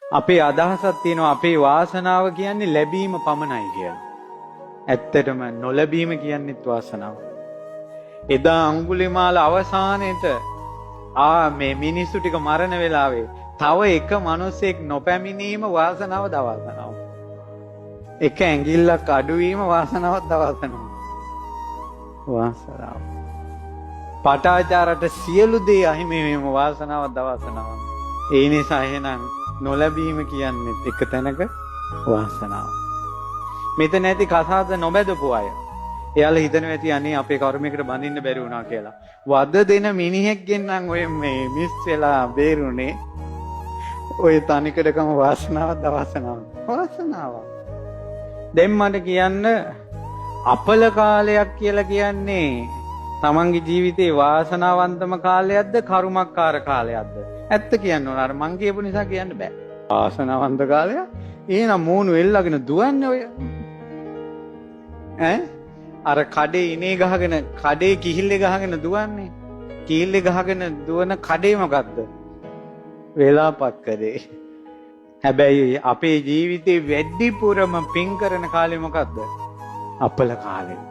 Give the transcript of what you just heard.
අපේ අදහසක් තියෙනවා අපේ වාසනාව කියන්නේ ලැබීම පමණයි කියලා. ඇත්තටම නොලැබීම කියන්නේත් වාසනාව. එදා අඟුලිමාල අවසානයේට මේ මිනිස්සු ටික මරණ වෙලාවේ තව එක මිනිසෙක් නොපැමිණීම වාසනාවද අවාසනාව. එක ඇඟිල්ලක් අඩුවීම වාසනාවද අවාසනාව. වාසනාව. පටාචාරට සියලු දේ අහිමි වීම වාසනාවද අවාසනාව. ඒ නිසා එහෙනම් නොලැබීම කියන්නේ එක තැනක වාසනාව. මෙතන ඇති කසාද නොබැදපු අය. එයාලා හිතනවා ඇති අනේ අපේ කර්මයකට බඳින්න බැරි වුණා කියලා. වද දෙන මිනිහෙක්ගෙන් නම් ඔය මේ මිස් වෙලා බේරුනේ. ඔය තනිකඩකම වාසනාවද අවාසනාවද? වාසනාව. දැන් මට කියන්න අපල කාලයක් කියලා කියන්නේ තමන්ගේ ජීවිතේ වාසනාවන්තම කාලයක්ද කරුමක්කාර කාලයක්ද? ඇත්ත කියන්න ඕන. අර මං කියපු නිසා කියන්න බෑ. වාසනාවන්ත කාලයක්. එහෙනම් මූණු එල්ලගෙන දුවන්නේ ඔය. අර කඩේ ඉනේ ගහගෙන කඩේ කිහිල්ලේ ගහගෙන දුවන්නේ. කිහිල්ලේ ගහගෙන දුවන කඩේ මොකද්ද? වෙලාපත් කරේ. හැබැයි අපේ ජීවිතේ වැඩිපුරම පින් කරන කාලේ මොකද්ද? අපල කාලේ.